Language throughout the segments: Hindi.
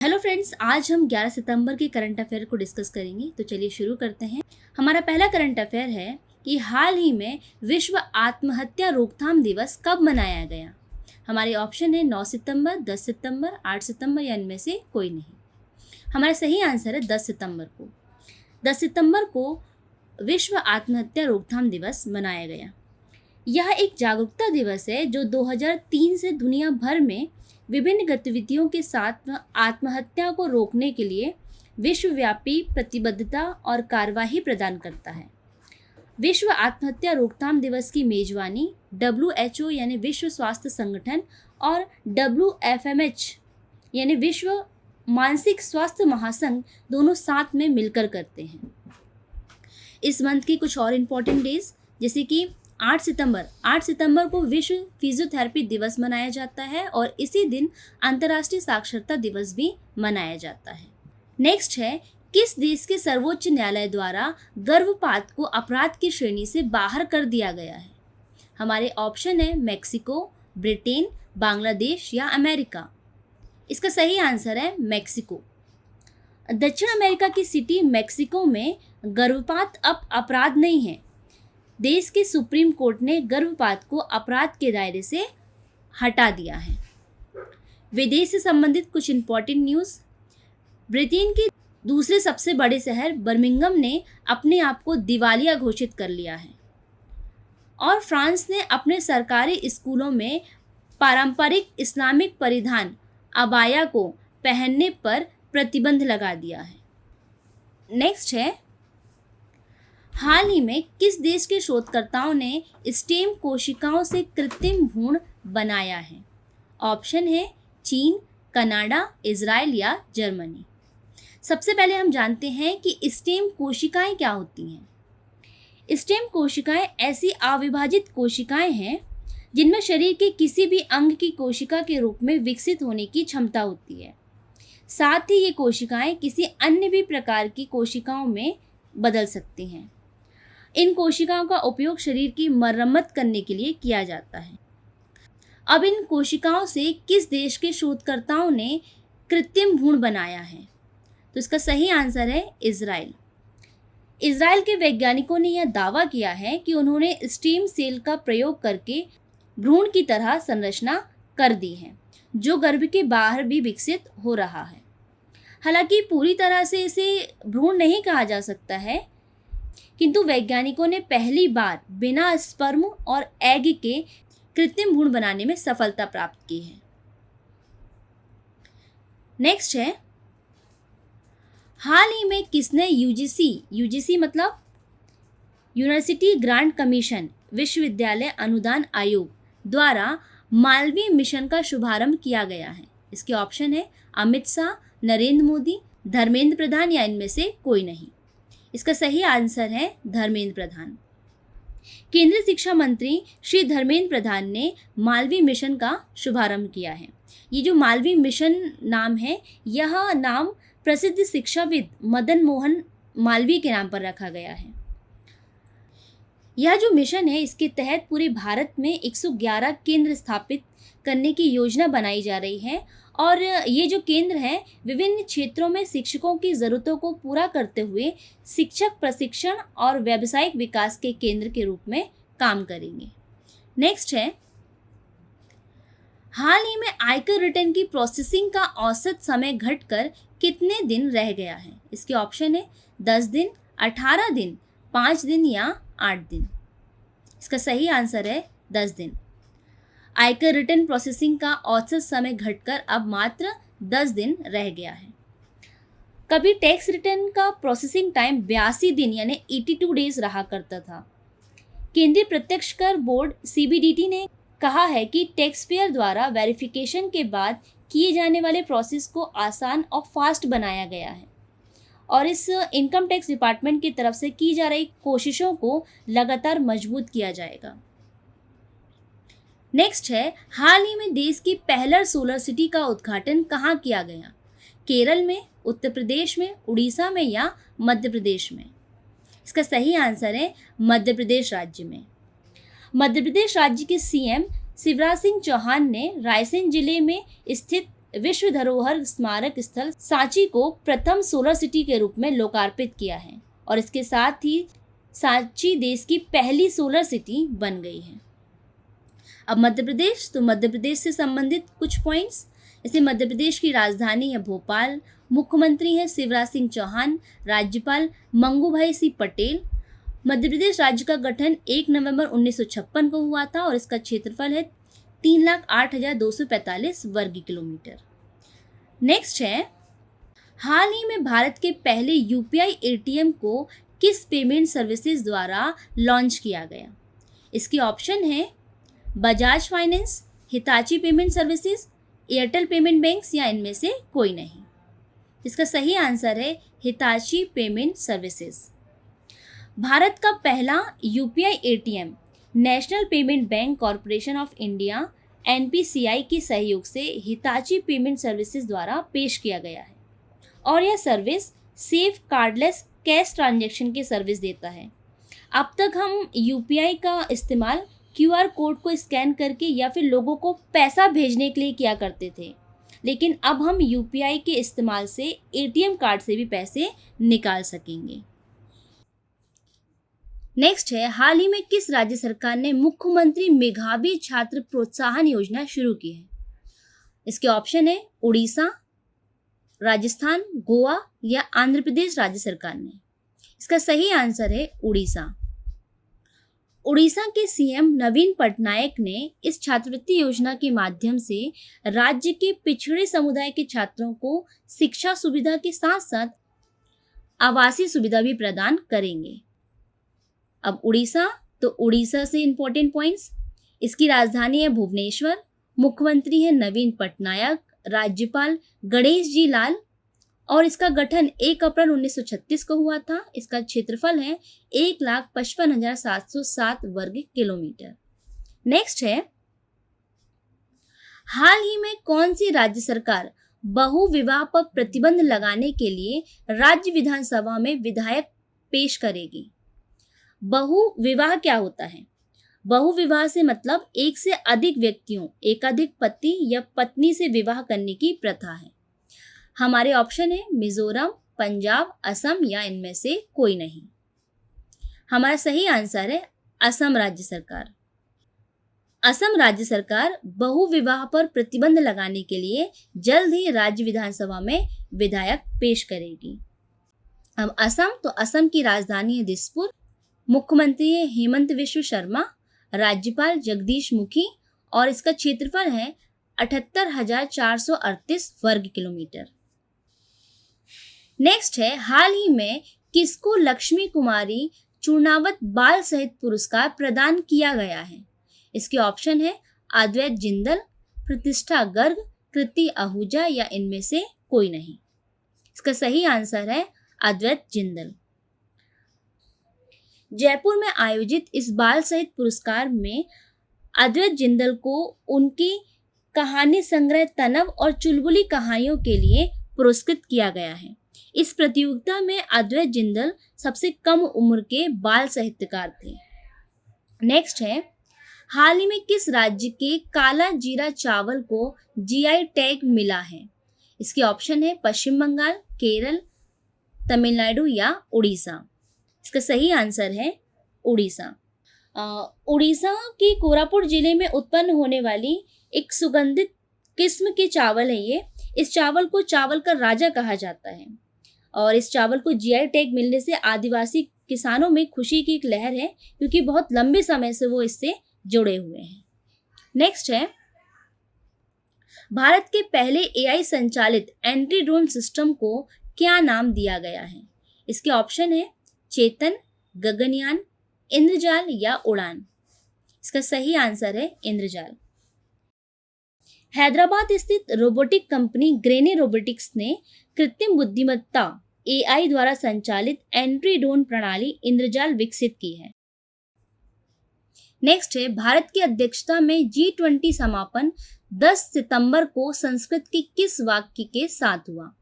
हेलो फ्रेंड्स, आज हम 11 सितंबर के करंट अफेयर को डिस्कस करेंगे। तो चलिए शुरू करते हैं। हमारा पहला करंट अफेयर है कि हाल ही में विश्व आत्महत्या रोकथाम दिवस कब मनाया गया। हमारे ऑप्शन है 9 सितंबर, 10 सितंबर, 8 सितंबर या इनमें से कोई नहीं। हमारा सही आंसर है 10 सितंबर को। 10 सितंबर को विश्व आत्महत्या रोकथाम दिवस मनाया गया। यह एक जागरूकता दिवस है जो 2003 से दुनिया भर में विभिन्न गतिविधियों के साथ आत्महत्या को रोकने के लिए विश्वव्यापी प्रतिबद्धता और कार्यवाही प्रदान करता है। विश्व आत्महत्या रोकथाम दिवस की मेजबानी WHO यानी विश्व स्वास्थ्य संगठन और WFMH यानी विश्व मानसिक स्वास्थ्य महासंघ दोनों साथ में मिलकर करते हैं। इस मंथ की कुछ और इम्पोर्टेंट डेज जैसे कि 8 सितंबर को विश्व फिजियोथेरेपी दिवस मनाया जाता है और इसी दिन अंतर्राष्ट्रीय साक्षरता दिवस भी मनाया जाता है। नेक्स्ट है, किस देश के सर्वोच्च न्यायालय द्वारा गर्भपात को अपराध की श्रेणी से बाहर कर दिया गया है। हमारे ऑप्शन है मेक्सिको, ब्रिटेन, बांग्लादेश या अमेरिका। इसका सही आंसर है मेक्सिको। दक्षिण अमेरिका की सिटी मेक्सिको में गर्भपात अब अपराध नहीं है। देश के सुप्रीम कोर्ट ने गर्भपात को अपराध के दायरे से हटा दिया है। विदेश से संबंधित कुछ इंपॉर्टेंट न्यूज़। ब्रिटेन के दूसरे सबसे बड़े शहर बर्मिंघम ने अपने आप को दिवालिया घोषित कर लिया है और फ्रांस ने अपने सरकारी स्कूलों में पारंपरिक इस्लामिक परिधान अबाया को पहनने पर प्रतिबंध लगा दिया है। नेक्स्ट है, हाल ही में किस देश के शोधकर्ताओं ने स्टेम कोशिकाओं से कृत्रिम भ्रूण बनाया है। ऑप्शन है चीन, कनाडा, इजराइल या जर्मनी। सबसे पहले हम जानते हैं कि स्टेम कोशिकाएं क्या होती हैं। स्टेम कोशिकाएं ऐसी अविभाजित कोशिकाएं हैं जिनमें शरीर के किसी भी अंग की कोशिका के रूप में विकसित होने की क्षमता होती है। साथ ही ये कोशिकाएं किसी अन्य भी प्रकार की कोशिकाओं में बदल सकती हैं। इन कोशिकाओं का उपयोग शरीर की मरम्मत करने के लिए किया जाता है। अब इन कोशिकाओं से किस देश के शोधकर्ताओं ने कृत्रिम भ्रूण बनाया है, तो इसका सही आंसर है इजराइल। इजराइल के वैज्ञानिकों ने यह दावा किया है कि उन्होंने स्टेम सेल का प्रयोग करके भ्रूण की तरह संरचना कर दी है जो गर्भ के बाहर भी विकसित हो रहा है। हालांकि पूरी तरह से इसे भ्रूण नहीं कहा जा सकता है, किंतु वैज्ञानिकों ने पहली बार बिना स्पर्म और एग के कृत्रिम भ्रूण बनाने में सफलता प्राप्त की है। नेक्स्ट है, हाल ही में किसने यूजीसी मतलब यूनिवर्सिटी ग्रांट कमीशन विश्वविद्यालय अनुदान आयोग द्वारा मालवीय मिशन का शुभारंभ किया गया है। इसके ऑप्शन है अमित शाह, नरेंद्र मोदी, धर्मेंद्र प्रधान या इनमें से कोई नहीं। इसका सही आंसर है धर्मेंद्र प्रधान। केंद्रीय शिक्षा मंत्री श्री धर्मेंद्र प्रधान ने मालवीय मिशन का शुभारंभ किया है। ये जो मालवीय मिशन नाम है, यह नाम प्रसिद्ध शिक्षाविद मदन मोहन मालवीय के नाम पर रखा गया है। यह जो मिशन है, इसके तहत पूरे भारत में 111 केंद्र स्थापित करने की योजना बनाई जा रही है और ये जो केंद्र हैं विभिन्न क्षेत्रों में शिक्षकों की ज़रूरतों को पूरा करते हुए शिक्षक प्रशिक्षण और व्यावसायिक विकास के केंद्र के रूप में काम करेंगे। नेक्स्ट है, हाल ही में आयकर रिटर्न की प्रोसेसिंग का औसत समय घटकर कितने दिन रह गया है। इसके ऑप्शन है 10 दिन, 18 दिन, 5 दिन या 8 दिन। इसका सही आंसर है 10 दिन। आयकर रिटर्न प्रोसेसिंग का औसत समय घटकर अब मात्र 10 दिन रह गया है। कभी टैक्स रिटर्न का प्रोसेसिंग टाइम 82 दिन यानी 82 डेज रहा करता था। केंद्रीय प्रत्यक्ष कर बोर्ड CBDT ने कहा है कि टैक्स पेयर द्वारा वेरिफिकेशन के बाद किए जाने वाले प्रोसेस को आसान और फास्ट बनाया गया है और इस इनकम टैक्स डिपार्टमेंट की तरफ से की जा रही कोशिशों को लगातार मजबूत किया जाएगा। नेक्स्ट है, हाल ही में देश की पहला सोलर सिटी का उद्घाटन कहाँ किया गया। केरल में, उत्तर प्रदेश में, उड़ीसा में या मध्य प्रदेश में। इसका सही आंसर है मध्य प्रदेश राज्य में। मध्य प्रदेश राज्य के CM शिवराज सिंह चौहान ने रायसेन जिले में स्थित विश्व धरोहर स्मारक स्थल सांची को प्रथम सोलर सिटी के रूप में लोकार्पित किया है और इसके साथ ही सांची देश की पहली सोलर सिटी बन गई है। अब मध्य प्रदेश, तो मध्य प्रदेश से संबंधित कुछ पॉइंट्स, जैसे मध्य प्रदेश की राजधानी है भोपाल, मुख्यमंत्री है शिवराज सिंह चौहान, राज्यपाल मंगू भाई सिंह पटेल। मध्य प्रदेश राज्य का गठन 1 नवंबर 1956 को हुआ था और इसका क्षेत्रफल है 3,08,245 वर्ग किलोमीटर। नेक्स्ट है, हाल ही में भारत के पहले यूपीआई एटीएम को किस पेमेंट सर्विसेज द्वारा लॉन्च किया गया? इसके ऑप्शन है Bajaj finance, Hitachi payment services, Airtel payment banks या इनमें से कोई नहीं। इसका सही आंसर है हिताची पेमेंट सर्विसेज। भारत का पहला UPI ATM national payment bank corporation of India NPCI के सहयोग से हिताची पेमेंट सर्विसेज द्वारा पेश किया गया है और यह service safe cardless cash transaction की सर्विस देता है। अब तक हम यूपीआई का इस्तेमाल क्यूआर कोड को स्कैन करके या फिर लोगों को पैसा भेजने के लिए किया करते थे, लेकिन अब हम यूपीआई के इस्तेमाल से एटीएम कार्ड से भी पैसे निकाल सकेंगे। नेक्स्ट है, हाल ही में किस राज्य सरकार ने मुख्यमंत्री मेधावी छात्र प्रोत्साहन योजना शुरू की है? इसके ऑप्शन है उड़ीसा, राजस्थान, गोवा या आंध्र प्रदेश राज्य सरकार ने। इसका सही आंसर है उड़ीसा। उड़ीसा के सीएम नवीन पटनायक ने इस छात्रवृत्ति योजना के माध्यम से राज्य के पिछड़े समुदाय के छात्रों को शिक्षा सुविधा के साथ साथ आवासीय सुविधा भी प्रदान करेंगे। अब उड़ीसा, तो उड़ीसा से इंपॉर्टेंट पॉइंट्स, इसकी राजधानी है भुवनेश्वर, मुख्यमंत्री है नवीन पटनायक, राज्यपाल गणेश जी लाल और इसका गठन 1 अप्रैल 1936 को हुआ था। इसका क्षेत्रफल है 1,55,707 वर्ग किलोमीटर। नेक्स्ट है, हाल ही में कौन सी राज्य सरकार बहु विवाह पर प्रतिबंध लगाने के लिए राज्य विधानसभा में विधेयक पेश करेगी? बहु विवाह क्या होता है? बहु विवाह से मतलब एक से अधिक व्यक्तियों, एकाधिक पति या पत्नी से विवाह करने की प्रथा है। हमारे ऑप्शन है मिजोरम, पंजाब, असम या इनमें से कोई नहीं। हमारा सही आंसर है असम राज्य सरकार। असम राज्य सरकार बहु विवाह पर प्रतिबंध लगाने के लिए जल्द ही राज्य विधानसभा में विधेयक पेश करेगी। अब असम, तो असम की राजधानी है दिसपुर, मुख्यमंत्री है हेमंत बिश्व शर्मा, राज्यपाल जगदीश मुखी और इसका क्षेत्रफल है 78,438 वर्ग किलोमीटर। नेक्स्ट है, हाल ही में किसको लक्ष्मी कुमारी चूर्णावत बाल साहित्य पुरस्कार प्रदान किया गया है? इसके ऑप्शन है अद्वैत जिंदल, प्रतिष्ठा गर्ग, कृति आहूजा या इनमें से कोई नहीं। इसका सही आंसर है अद्वैत जिंदल। जयपुर में आयोजित इस बाल साहित्य पुरस्कार में अद्वैत जिंदल को उनकी कहानी संग्रह तनव और चुलबुली कहानियों के लिए पुरस्कृत किया गया है। इस प्रतियोगिता में अद्वैत जिंदल सबसे कम उम्र के बाल साहित्यकार थे। नेक्स्ट है, हाल ही में किस राज्य के काला जीरा चावल को जीआई टैग मिला है? इसके ऑप्शन है पश्चिम बंगाल, केरल, तमिलनाडु या उड़ीसा। इसका सही आंसर है उड़ीसा। उड़ीसा के कोरापुट जिले में उत्पन्न होने वाली एक सुगंधित किस्म के चावल है ये। इस चावल को चावल का राजा कहा जाता है और इस चावल को जीआई टैग मिलने से आदिवासी किसानों में खुशी की एक लहर है, क्योंकि बहुत लंबे समय से वो इससे जुड़े हुए हैं। नेक्स्ट है, भारत के पहले एआई संचालित एंटी ड्रोन सिस्टम को क्या नाम दिया गया है? इसके ऑप्शन है चेतन, गगनयान, इंद्रजाल या उड़ान। इसका सही आंसर है इंद्रजाल। हैदराबाद स्थित रोबोटिक कंपनी ग्रेनी रोबोटिक्स ने कृत्रिम बुद्धिमत्ता एआई द्वारा संचालित एंट्री ड्रोन प्रणाली इंद्रजाल विकसित की है। नेक्स्ट है, भारत की अध्यक्षता में G20 समापन 10 सितंबर को संस्कृत के किस वाक्य के साथ हुआ?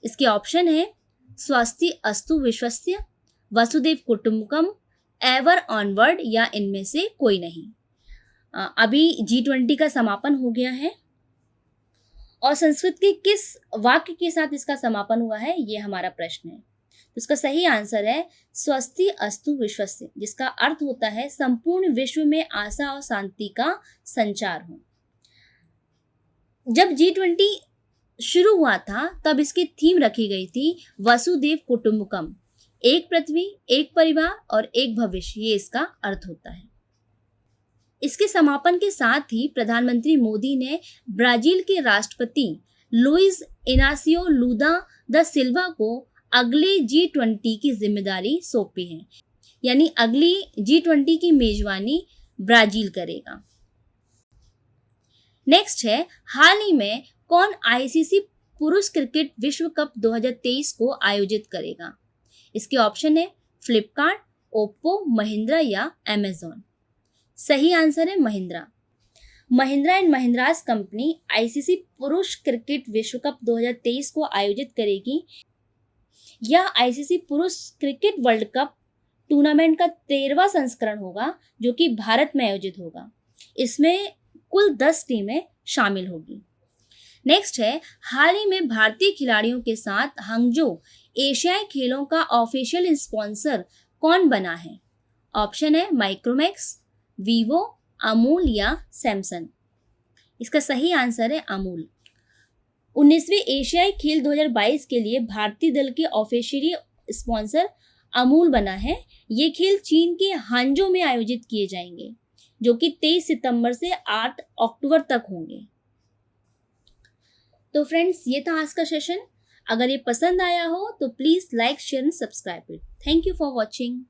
इसके ऑप्शन है स्वस्ति अस्तु विश्वस्य, वसुदेव कुटुंबकम, एवर ऑनवर्ड या इनमें से कोई नहीं। अभी G20 का समापन हो गया है और संस्कृत के किस वाक्य के साथ इसका समापन हुआ है, ये हमारा प्रश्न है। तो इसका सही आंसर है स्वस्ति अस्तु विश्वस्य, जिसका अर्थ होता है संपूर्ण विश्व में आशा और शांति का संचार हो। जब G20 शुरू हुआ था तब इसकी थीम रखी गई थी वसुदेव कुटुंबकम, एक पृथ्वी, एक परिवार और एक भविष्य, ये इसका अर्थ होता है। इसके समापन के साथ ही प्रधानमंत्री मोदी ने ब्राजील के राष्ट्रपति लुइस इनासियो लूला दा सिल्वा को अगले G20 की जिम्मेदारी सौंपी है, यानी अगली G20 की मेजबानी ब्राजील करेगा। नेक्स्ट है, हाल ही में कौन ICC पुरुष क्रिकेट विश्व कप 2023 को आयोजित करेगा? इसके ऑप्शन है फ्लिपकार्ट, ओप्पो, महिंद्रा या अमेजॉन। सही आंसर है Mahindra. Mahindra and Mahindra's company ICC पुरुष क्रिकेट विश्व कप 2023 को आयोजित करेगी। यह ICC पुरुष क्रिकेट वर्ल्ड कप टूर्नामेंट का 13वां संस्करण होगा, जो कि भारत में आयोजित होगा। इसमें कुल 10 टीमें शामिल होगी। नेक्स्ट है, हाल ही में भारतीय खिलाड़ियों के साथ हंगजो एशियाई खेलों का ऑफिशियल स्पॉन्सर कौन बना है? ऑप्शन है माइक्रोमैक्स, वीवो, अमूल या सैमसंग। इसका सही आंसर है अमूल। 19वें एशियाई खेल 2022 के लिए भारतीय दल के ऑफिशियली स्पॉन्सर अमूल बना है। ये खेल चीन के हांजो में आयोजित किए जाएंगे, जो कि 23 सितंबर से 8 अक्टूबर तक होंगे। तो फ्रेंड्स, ये था आज का सेशन। अगर ये पसंद आया हो तो please like, share and subscribe it. Thank you for watching.